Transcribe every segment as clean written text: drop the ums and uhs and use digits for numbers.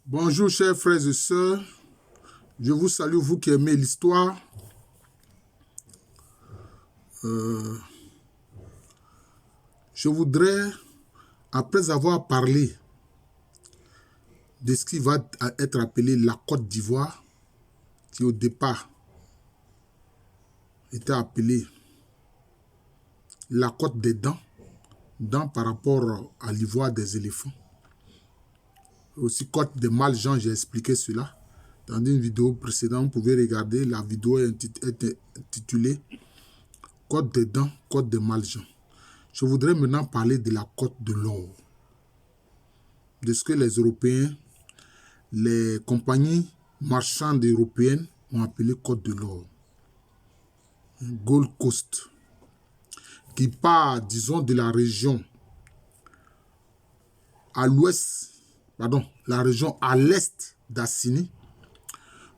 Bonjour chers frères et sœurs, je vous salue vous qui aimez l'histoire. Je voudrais, après avoir parlé de ce qui va être appelé la Côte d'Ivoire, qui au départ était appelée la Côte des dents par rapport à l'ivoire des éléphants. Aussi Côte des Malgens, j'ai expliqué cela. Dans une vidéo précédente, vous pouvez regarder, la vidéo est intitulée Côte des dents, Côte des Malgens. Je voudrais maintenant parler de la Côte de l'Or, de ce que les Européens, les compagnies marchandes européennes ont appelé Côte de l'Or, Gold Coast, qui part, disons, de la région à l'ouest, pardon, la région à l'est d'Assini,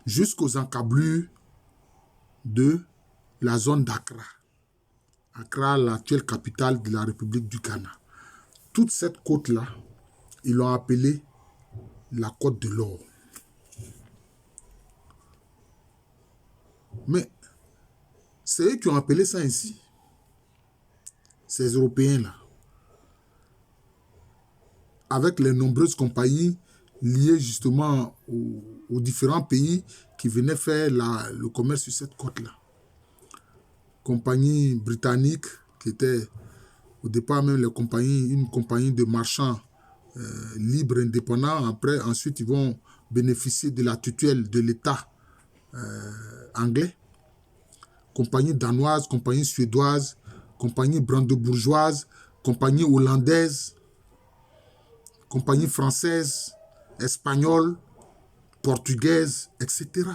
jusqu'aux encablures de la zone d'Accra. Accra, l'actuelle capitale de la République du Ghana. Toute cette côte-là, ils l'ont appelée la Côte de l'Or. Mais c'est eux qui ont appelé ça ainsi. Ces Européens-là. Avec les nombreuses compagnies liées justement aux différents pays qui venaient faire le commerce sur cette côte-là. Compagnie britannique qui était au départ même une compagnie de marchands libres, indépendants. Après, ensuite, ils vont bénéficier de la tutelle de l'État anglais. Compagnie danoise, compagnie suédoise, compagnie brandebourgeoise, compagnie hollandaise, compagnie française, espagnole, portugaise, etc.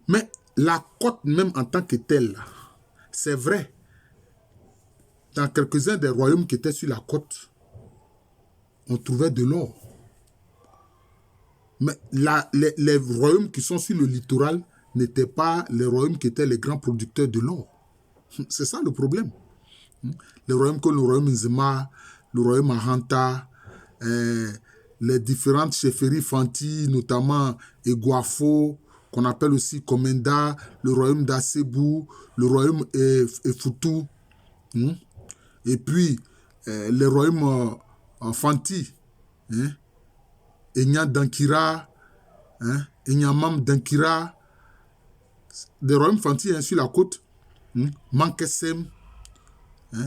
Mais la côte même en tant que telle, c'est vrai, dans quelques-uns des royaumes qui étaient sur la côte, on trouvait de l'or. Mais les royaumes qui sont sur le littoral n'étaient pas les royaumes qui étaient les grands producteurs de l'or. C'est ça le problème. Les royaumes comme le royaume Nzema, le royaume Ahanta, les différentes chefferies Fanti, notamment Eguafo, qu'on appelle aussi Komenda, le royaume d'Assebou, le royaume Efutu, et puis les royaumes Fanti, Enya Dankira, Enyamam Dankira, des royaumes Fanti sur la côte, Mankesem,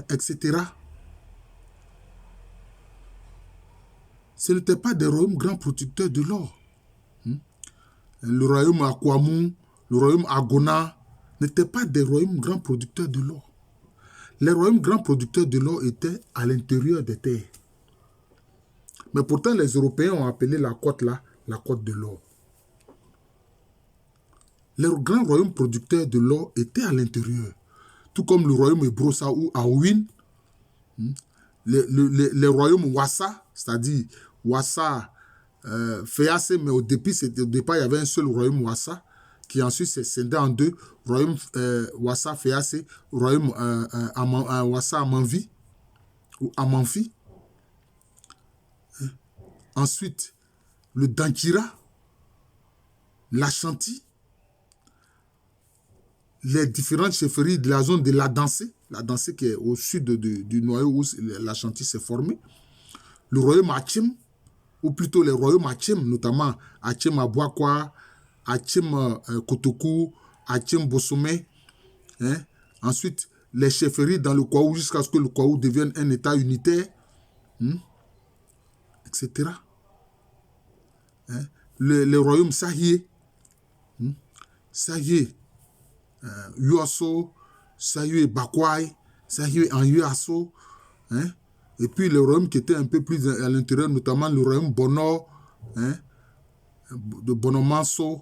etc. Ce n'étaient pas des royaumes grands producteurs de l'or. Le royaume Akwamou, le royaume Agona n'étaient pas des royaumes grands producteurs de l'or. Les royaumes grands producteurs de l'or étaient à l'intérieur des terres. Mais pourtant, les Européens ont appelé la côte là, la côte de l'or. Les grands royaumes producteurs de l'or étaient à l'intérieur. Tout comme le royaume Ebrosa ou Aouin, les royaumes Wassa, c'est-à-dire Wassa, Féacé, mais au départ, il y avait un seul royaume Wassa, qui ensuite s'est scindé en deux, royaume Wassa Féacé, royaume Wassa Amanvi, ou Amanfi. Ensuite, le Dankira, l'Ashanti, les différentes chefferies de la zone de la Dansée qui est au sud du noyau où l'Ashanti s'est formé, le royaume Hachim, ou plutôt les royaumes Hachim, notamment Hachim Abouakwa, Hachim Kotokou, Hachim Bosomé. Ensuite, les chefferies dans le Kwaou jusqu'à ce que le Kwaou devienne un État unitaire, etc. Les royaumes Sahie, Sahie, Yuaso, Sahie Bakwai, Sahie en Yuaso, et puis les royaumes qui étaient un peu plus à l'intérieur, notamment le royaume Bono, de Bonomanso,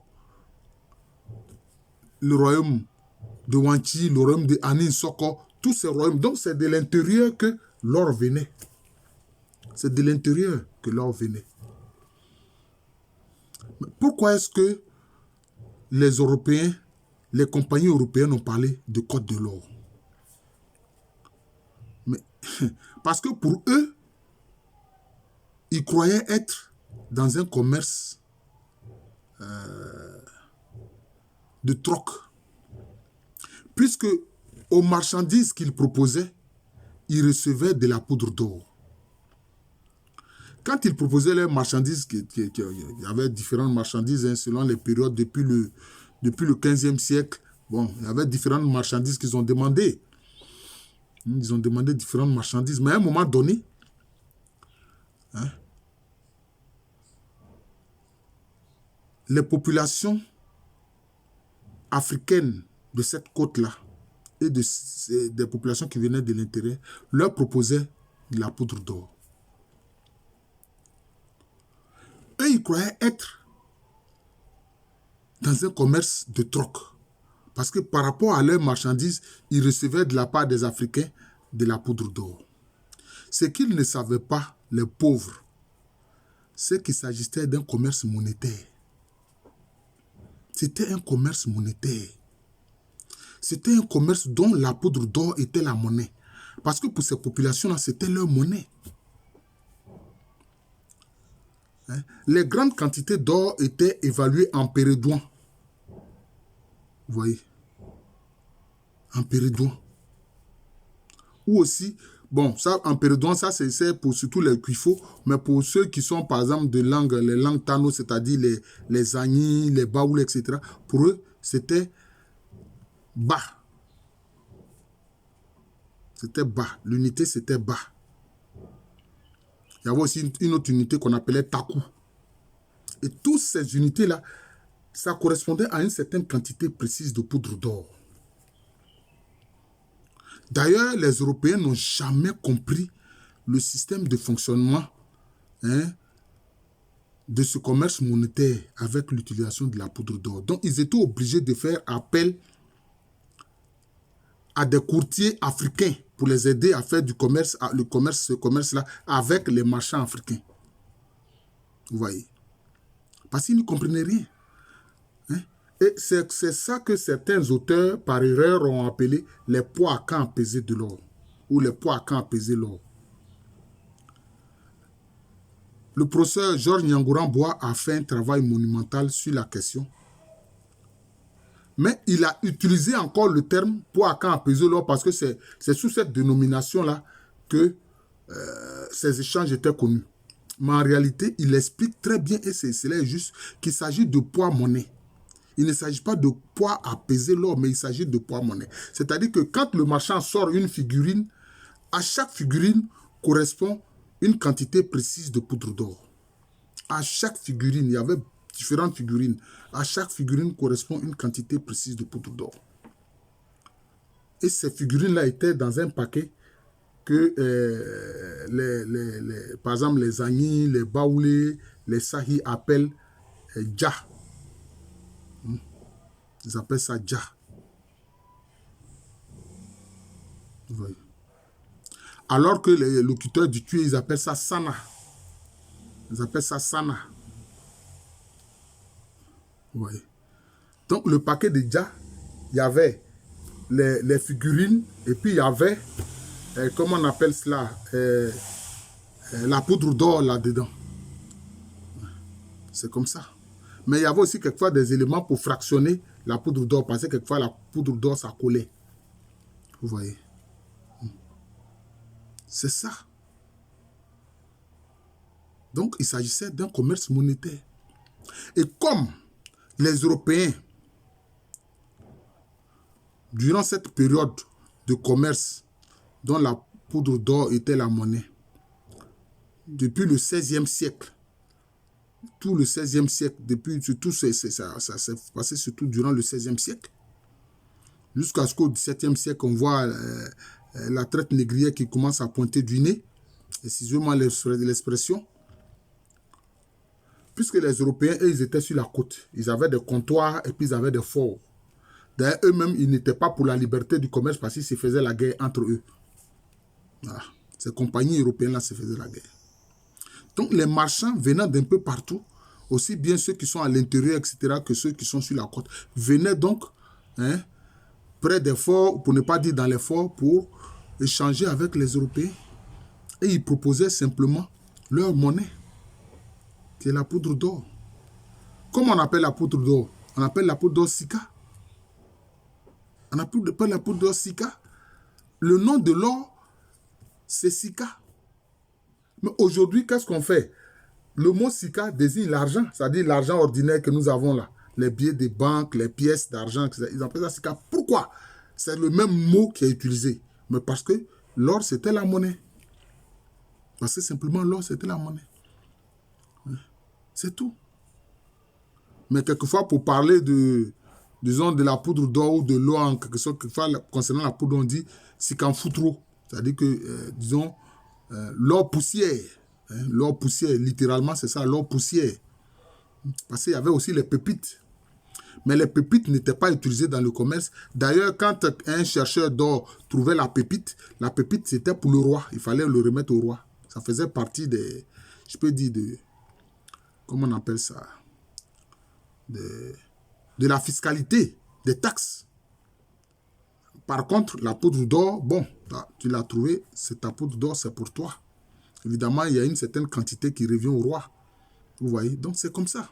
le royaume de Wanchi, le royaume de Anin Soko, tous ces royaumes. Donc c'est de l'intérieur que l'or venait. C'est de l'intérieur que l'or venait. Mais pourquoi est-ce que les Européens, les compagnies européennes ont parlé de Côte de l'Or? Mais parce que pour eux, ils croyaient être dans un commerce de troc. Puisque aux marchandises qu'ils proposaient, ils recevaient de la poudre d'or. Quand ils proposaient leurs marchandises, il y avait différentes marchandises hein, selon les périodes depuis le 15e siècle. Bon, il y avait différentes marchandises qu'ils ont demandées. Ils ont demandé différentes marchandises. Mais à un moment donné, hein, les populations africaines de cette côte-là et des populations qui venaient de l'intérieur leur proposaient de la poudre d'or. Eux, ils croyaient être dans un commerce de troc. Parce que par rapport à leurs marchandises, ils recevaient de la part des Africains de la poudre d'or. Ce qu'ils ne savaient pas, les pauvres, c'est qu'il s'agissait d'un commerce monétaire. C'était un commerce monétaire. C'était un commerce dont la poudre d'or était la monnaie. Parce que pour ces populations-là, c'était leur monnaie. Hein? Les grandes quantités d'or étaient évaluées en pérédouan. Vous voyez? En pérédouan. Ou aussi, bon, ça, en pérédouan, ça c'est pour surtout les Kwifo, mais pour ceux qui sont, par exemple, les langues Tano, c'est-à-dire les Agnis, les Baoul, etc., pour eux, c'était bas. C'était bas. L'unité, c'était bas. Il y avait aussi une autre unité qu'on appelait Taku. Et toutes ces unités-là, ça correspondait à une certaine quantité précise de poudre d'or. D'ailleurs, les Européens n'ont jamais compris le système de fonctionnement hein, de ce commerce monétaire avec l'utilisation de la poudre d'or. Donc, ils étaient obligés de faire appel à des courtiers africains pour les aider à faire du commerce, ce commerce-là avec les marchands africains. Vous voyez? Parce qu'ils ne comprenaient rien. Hein? Et c'est ça que certains auteurs, par erreur, ont appelé les poids à camp pesés de l'or. Ou les poids à camp pesés de l'or. Le professeur Georges Nyangouran-Bois a fait un travail monumental sur la question. Mais il a utilisé encore le terme poids à camp pesé de l'or parce que c'est sous cette dénomination-là que ces échanges étaient connus. Mais en réalité, il explique très bien, et c'est juste, qu'il s'agit de poids-monnaie. Il ne s'agit pas de poids à peser l'or, mais il s'agit de poids-monnaie. C'est-à-dire que quand le marchand sort une figurine, à chaque figurine correspond une quantité précise de poudre d'or. À chaque figurine, il y avait différentes figurines. À chaque figurine correspond une quantité précise de poudre d'or. Et ces figurines-là étaient dans un paquet que, par exemple, les Agnis, les Baoulés, les Sahi appellent Dja. Ils appellent ça Dja. Vous voyez. Alors que les locuteurs du Twi, ils appellent ça Sana. Ils appellent ça Sana. Vous voyez. Donc, le paquet de Dja, il y avait les figurines et puis il y avait, comment on appelle cela, la poudre d'or là-dedans. C'est comme ça. Mais il y avait aussi quelquefois des éléments pour fractionner la poudre d'or, parce que quelquefois la poudre d'or, ça collait. Vous voyez. C'est ça. Donc, il s'agissait d'un commerce monétaire. Et comme les Européens, durant cette période de commerce dont la poudre d'or était la monnaie, depuis le XVIe siècle, tout le XVIe siècle, depuis surtout ça s'est passé surtout durant le XVIe siècle, jusqu'à ce qu'au XVIIe siècle, on voit la traite négrière qui commence à pointer du nez, excusez-moi l'expression, puisque les Européens, eux, ils étaient sur la côte, ils avaient des comptoirs et puis ils avaient des forts. D'ailleurs, eux-mêmes, ils n'étaient pas pour la liberté du commerce parce qu'ils se faisaient la guerre entre eux. Voilà. Ces compagnies européennes-là se faisaient la guerre. Donc, les marchands venant d'un peu partout, aussi bien ceux qui sont à l'intérieur, etc., que ceux qui sont sur la côte, venaient donc près des forts, pour ne pas dire dans les forts, pour échanger avec les Européens. Et ils proposaient simplement leur monnaie. qui est la poudre d'or. Comment on appelle la poudre d'or? On appelle la poudre d'or Sika. On appelle la poudre d'or Sika. Le nom de l'or, c'est Sika. Mais aujourd'hui, qu'est-ce qu'on fait? Le mot Sika désigne l'argent, c'est-à-dire l'argent ordinaire que nous avons là. Les billets des banques, les pièces d'argent, ils appellent ça Sika. Pourquoi? C'est le même mot qui est utilisé. Mais parce que l'or, c'était la monnaie. Parce que simplement, l'or, c'était la monnaie. C'est tout. Mais quelquefois, pour parler de, disons, de la poudre d'or ou de l'eau, en quelque sorte, quelquefois, concernant la poudre, on dit Sika Foutro. C'est-à-dire que, disons, l'or poussière. Hein, l'or poussière, littéralement, c'est ça, l'or poussière. Parce qu'il y avait aussi les pépites. Mais les pépites n'étaient pas utilisées dans le commerce. D'ailleurs, quand un chercheur d'or trouvait la pépite, c'était pour le roi. Il fallait le remettre au roi. Ça faisait partie des, je peux dire, comment on appelle ça, de la fiscalité, des taxes. Par contre, la poudre d'or, bon, tu l'as trouvée, c'est ta poudre d'or, c'est pour toi. Évidemment, il y a une certaine quantité qui revient au roi. Vous voyez, donc c'est comme ça.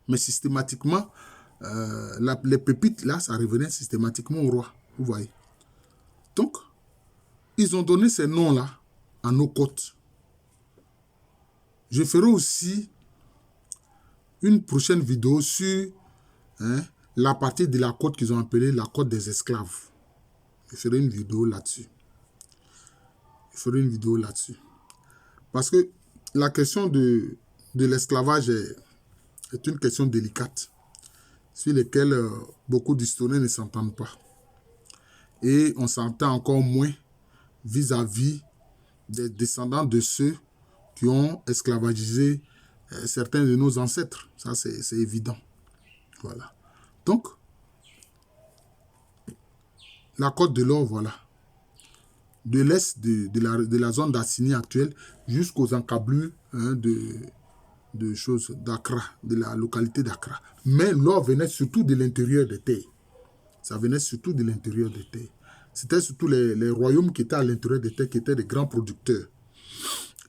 Mais systématiquement, les pépites, là, ça revenait systématiquement au roi. Vous voyez. Donc, ils ont donné ces noms-là à nos côtes. Je ferai aussi une prochaine vidéo sur la partie de la côte qu'ils ont appelée la côte des esclaves. Je ferai une vidéo là-dessus. Parce que la question de l'esclavage est une question délicate sur laquelle beaucoup d'historiens ne s'entendent pas. Et on s'entend encore moins vis-à-vis des descendants de ceux qui ont esclavagisé certains de nos ancêtres. Ça, c'est évident. Voilà. Donc, la côte de l'or, voilà. De l'est de la zone d'Assini actuelle jusqu'aux encablures de choses d'Accra, de la localité d'Accra. Mais l'or venait surtout de l'intérieur des terres. Ça venait surtout de l'intérieur des terres. C'était surtout les royaumes qui étaient à l'intérieur des terres qui étaient des grands producteurs.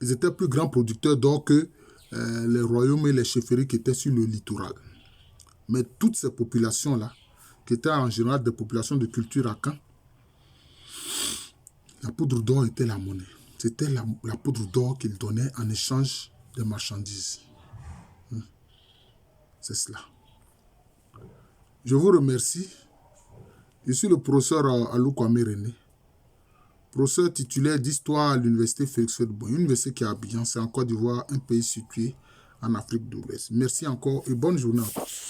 Ils étaient plus grands producteurs d'or que les royaumes et les chefferies qui étaient sur le littoral. Mais toutes ces populations-là, qui étaient en général des populations de culture akan, la poudre d'or était la monnaie. C'était la poudre d'or qu'ils donnaient en échange de marchandises. C'est cela. Je vous remercie. Je suis le professeur Alou Kwame René, professeur titulaire d'histoire à l'université Félix Houphouët-Boigny, une université qui est à Abidjan, c'est en Côte d'Ivoire, un pays situé en Afrique de l'Ouest. Merci encore et bonne journée à tous.